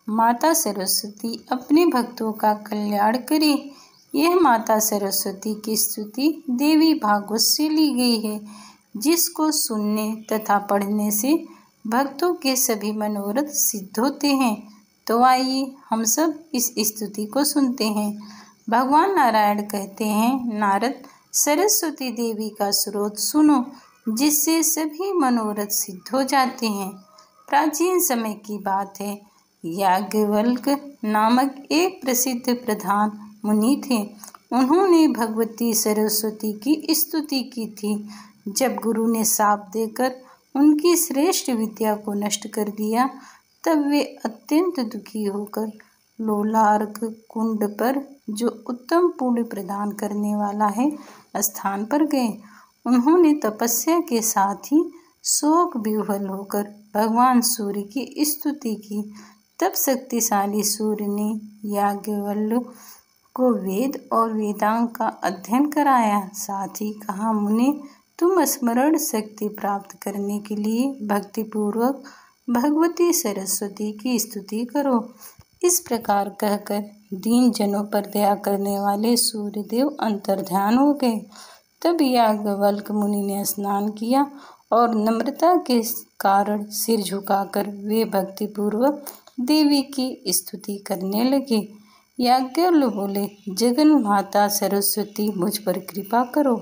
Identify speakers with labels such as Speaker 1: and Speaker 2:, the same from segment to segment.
Speaker 1: माता सरस्वती अपने भक्तों का कल्याण करे। यह माता सरस्वती की स्तुति देवी भागवत से ली गई है, जिसको सुनने तथा पढ़ने से भक्तों के सभी मनोरथ सिद्ध होते हैं। तो आइए हम सब इस स्तुति को सुनते हैं। भगवान नारायण कहते हैं, नारद सरस्वती देवी का स्रोत सुनो, जिससे सभी मनोरथ सिद्ध हो जाते हैं। प्राचीन समय की बात है, याज्ञवल्क्य नामक एक प्रसिद्ध प्रधान मुनि थे। उन्होंने भगवती सरस्वती की स्तुति की थी। जब गुरु ने शाप देकर उनकी श्रेष्ठ विद्या को नष्ट कर दिया, तब वे अत्यंत दुखी होकर लोलार्क कुंड पर, जो उत्तम पुण्य प्रदान करने वाला है, स्थान पर गए। उन्होंने तपस्या के साथ ही शोक विह्वल होकर भगवान सूर्य की स्तुति की। तब शक्तिशाली सूर्य ने याज्ञवल्क्य को वेद और वेदांग का अध्ययन कराया। साथ ही कहा, मुने, तुम स्मरण शक्ति प्राप्त करने के लिए भक्तिपूर्वक भगवती सरस्वती की स्तुति करो। इस प्रकार कहकर दीन जनों पर दया करने वाले सूर्यदेव अंतर्ध्यान हो गए। तब याज्ञवल्क्य मुनि ने स्नान किया और नम्रता के कारण सिर झुकाकर वे भक्तिपूर्वक देवी की स्तुति करने लगे। याज्ञवल्क्य बोले, जगन माता सरस्वती, मुझ पर कृपा करो।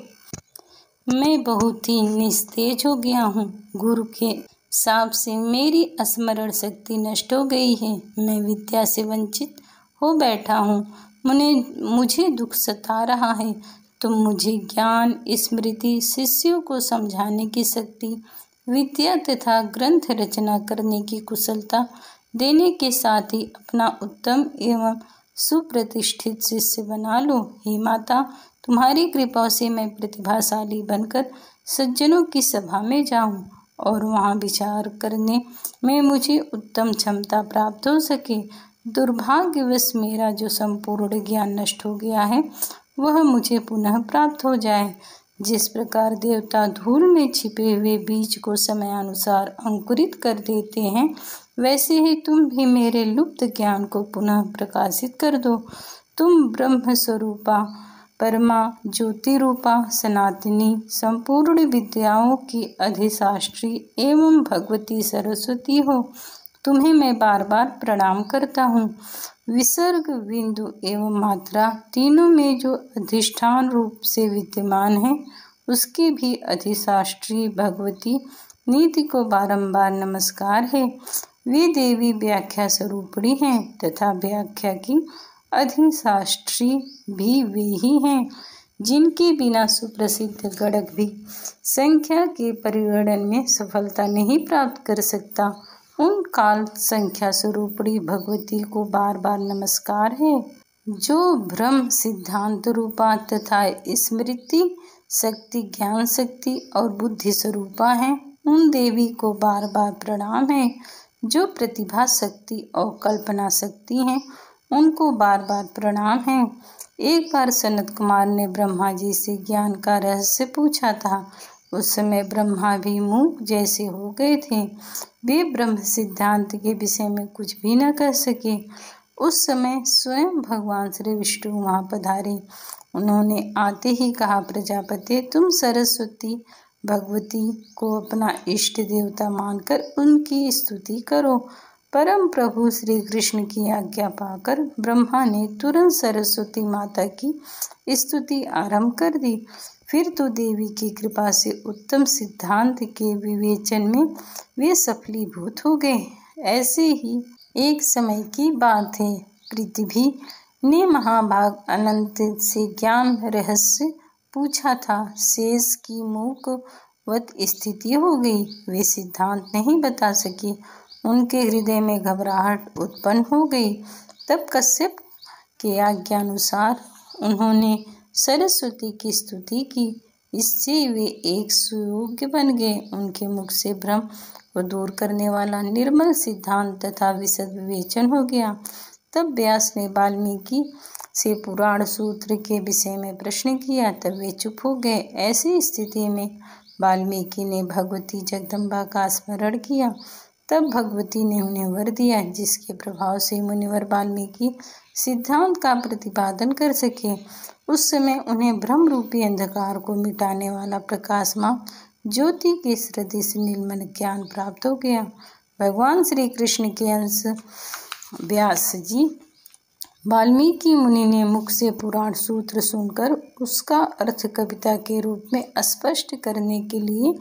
Speaker 1: मैं बहुत ही निस्तेज हो गया हूँ। गुरु के शाप से मेरी स्मरण शक्ति नष्ट हो गई है। मैं विद्या से वंचित हो बैठा हूँ। मुझे दुख सता रहा है। तुम मुझे ज्ञान, स्मृति, शिष्यों को समझाने की शक्ति, विद्या तथा ग्रंथ रचना करने की कुशलता देने के साथ ही अपना उत्तम एवं सुप्रतिष्ठित शिष्य बना लो। हे माता, तुम्हारी कृपा से मैं प्रतिभाशाली बनकर सज्जनों की सभा में जाऊं और वहां विचार करने में मुझे उत्तम क्षमता प्राप्त हो सके। दुर्भाग्यवश मेरा जो संपूर्ण ज्ञान नष्ट हो गया है, वह मुझे पुनः प्राप्त हो जाए। जिस प्रकार देवता धूल में छिपे हुए बीज को समयानुसार अंकुरित कर देते हैं, वैसे ही तुम भी मेरे लुप्त ज्ञान को पुनः प्रकाशित कर दो। तुम ब्रह्म स्वरूपा, परमा ज्योति रूपा, सनातनी, संपूर्ण विद्याओं की अधिशास्त्री एवं भगवती सरस्वती हो। तुम्हें मैं बार बार प्रणाम करता हूँ। विसर्ग, बिंदु एवं मात्रा तीनों में जो अधिष्ठान रूप से विद्यमान है, उसकी भी अधिशास्त्री भगवती नीति को बारंबार नमस्कार है। वे देवी व्याख्या स्वरूपिणी हैं तथा व्याख्या की अधिशास्त्री भी वे ही हैं, जिनके बिना सुप्रसिद्ध गणक भी संख्या के परिगणन में सफलता नहीं प्राप्त कर सकता। उन काल संख्या स्वरूपिणी भगवती को बार बार नमस्कार है, जो ब्रह्म सिद्धांत रूपा तथा स्मृति शक्ति, ज्ञान शक्ति और बुद्धि स्वरूपा है। उन देवी को बार बार प्रणाम है, जो प्रतिभा शक्ति और कल्पना शक्ति हैं। उनको बार बार प्रणाम है। एक बार सनत कुमार ने ब्रह्मा जी से ज्ञान का रहस्य पूछा था। उस समय ब्रह्मा भी मूक जैसे हो गए थे। वे ब्रह्म सिद्धांत के विषय में कुछ भी न कह सके। उस समय स्वयं भगवान श्री विष्णु वहाँ पधारे। उन्होंने आते ही कहा, प्रजापति, तुम सरस्वती भगवती को अपना इष्ट देवता मानकर उनकी स्तुति करो। परम प्रभु श्री कृष्ण की आज्ञा पाकर ब्रह्मा ने तुरंत सरस्वती माता की स्तुति आरंभ कर दी। फिर तो देवी की कृपा से उत्तम सिद्धांत के विवेचन में वे सफलीभूत हो गए। ऐसे ही एक समय की बात है, पृथ्वी ने महाभाग अनंत से ज्ञान रहस्य पूछा था। शेष की मूकवत स्थिति हो गई। वे सिद्धांत नहीं बता सके। उनके हृदय में घबराहट उत्पन्न हो गई। तब कश्यप के आज्ञानुसार उन्होंने सरस्वती की स्तुति की। इससे वे एक सुयोग्य बन गए। उनके मुख से भ्रम को दूर करने वाला निर्मल सिद्धांत तथा विशद विवेचन हो गया। तब व्यास ने वाल्मीकि से पुराण सूत्र के विषय में प्रश्न किया। तब वे चुप हो गए। ऐसी स्थिति में वाल्मीकि ने भगवती जगदम्बा का स्मरण किया। तब भगवती ने उन्हें वर दिया, जिसके प्रभाव से मुनिवर वाल्मीकि सिद्धांत का प्रतिपादन कर सके। उस समय उन्हें ब्रह्म रूपी अंधकार को मिटाने वाला प्रकाशमान ज्योति के सदृश निर्मल ज्ञान प्राप्त हो गया। भगवान श्री कृष्ण के अंश व्यास जी वाल्मीकि मुनि ने मुख से पुराण सूत्र सुनकर उसका अर्थ कविता के रूप में स्पष्ट करने के लिए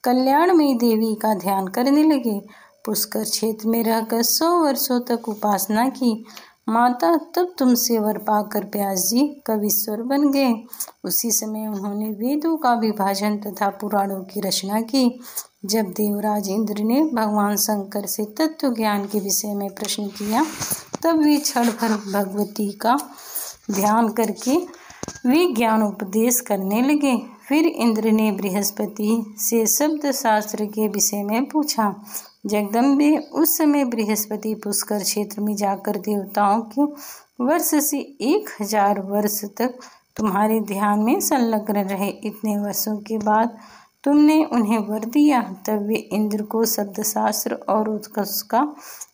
Speaker 1: कल्याणमयी देवी का ध्यान करने लगे। पुष्कर क्षेत्र में रहकर 100 वर्षों तक उपासना की। माता, तब तुमसे वर पाकर व्यास जी कविश्वर बन गए। उसी समय उन्होंने वेदों का विभाजन तथा पुराणों की रचना की। जब देवराज इंद्र ने भगवान शंकर से तत्व ज्ञान के विषय में प्रश्न किया, तब वे क्षण भर भगवती का ध्यान करके वे ज्ञानोपदेश करने लगे। फिर इंद्र ने बृहस्पति से शब्द शास्त्र के विषय में पूछा। जगदम्बे, उस समय बृहस्पति पुष्कर क्षेत्र में जाकर देवताओं के वर्ष से 1000 वर्ष तक तुम्हारे ध्यान में संलग्न रहे। इतने वर्षों के बाद तुमने उन्हें वर दिया, तब वे इंद्र को शब्द शास्त्र और उसका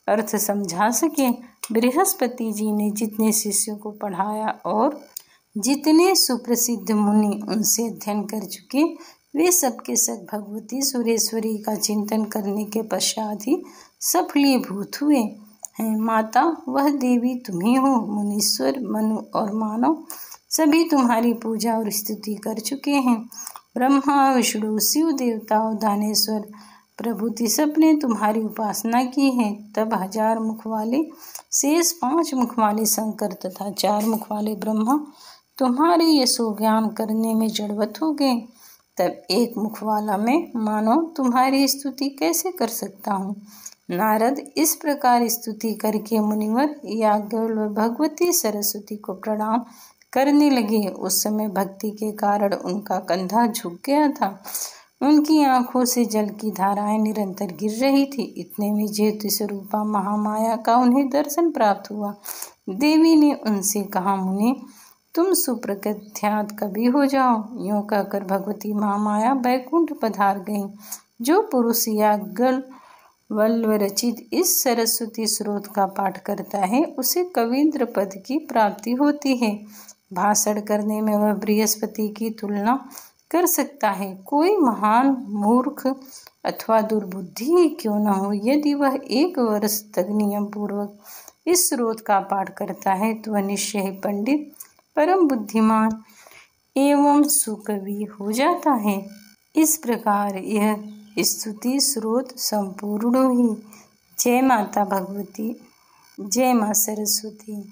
Speaker 1: अर्थ समझा सके। बृहस्पति जी ने जितने शिष्यों को पढ़ाया और जितने सुप्रसिद्ध मुनि उनसे अध्ययन कर चुके, वे सबके सब भगवती सुरेश्वरी का चिंतन करने के पश्चात ही सफलीभूत हुए हैं। माता, वह देवी तुम्ही हो। मुनीश्वर, मनु और मानव सभी तुम्हारी पूजा और स्तुति कर चुके हैं। ब्रह्मा, विष्णु, शिव, देवताओं, दानेश्वर प्रभृति सब ने तुम्हारी उपासना की है। तब 1000 मुख वाले शेष, 5 मुख वाले शंकर तथा 4 मुख वाले ब्रह्मा तुम्हारे यशो ज्ञान करने में जड़वत हो गए। तब 1 मुख वाला मैं मानो तुम्हारी स्तुति कैसे कर सकता हूँ। नारद इस प्रकार स्तुति करके मुनिवर याज्ञवल्क्य भगवती सरस्वती को प्रणाम करने लगे। उस समय भक्ति के कारण उनका कंधा झुक गया था। उनकी आंखों से जल की धाराएं निरंतर गिर रही थी। इतने में ज्योति स्वरूपा महामाया का उन्हें दर्शन प्राप्त हुआ। देवी ने उनसे कहा, मुनि, तुम सुप्रख्यात कवि हो जाओ। यूँ कहकर भगवती महामाया बैकुंठ पधार गईं। जो पुरुष याज्ञवल्क्य रचित इस सरस्वती स्रोत का पाठ करता है, उसे कवींद्र पद की प्राप्ति होती है। भाषण करने में वह बृहस्पति की तुलना कर सकता है। कोई महान मूर्ख अथवा दुर्बुद्धि ही क्यों न हो, यदि वह 1 वर्ष तक नियम पूर्वक इस स्रोत का पाठ करता है, तो वह निश्चय ही पंडित, परम बुद्धिमान एवं सुकवि हो जाता है। इस प्रकार यह स्तुति स्रोत संपूर्ण हुई। जय माता भगवती, जय माँ सरस्वती।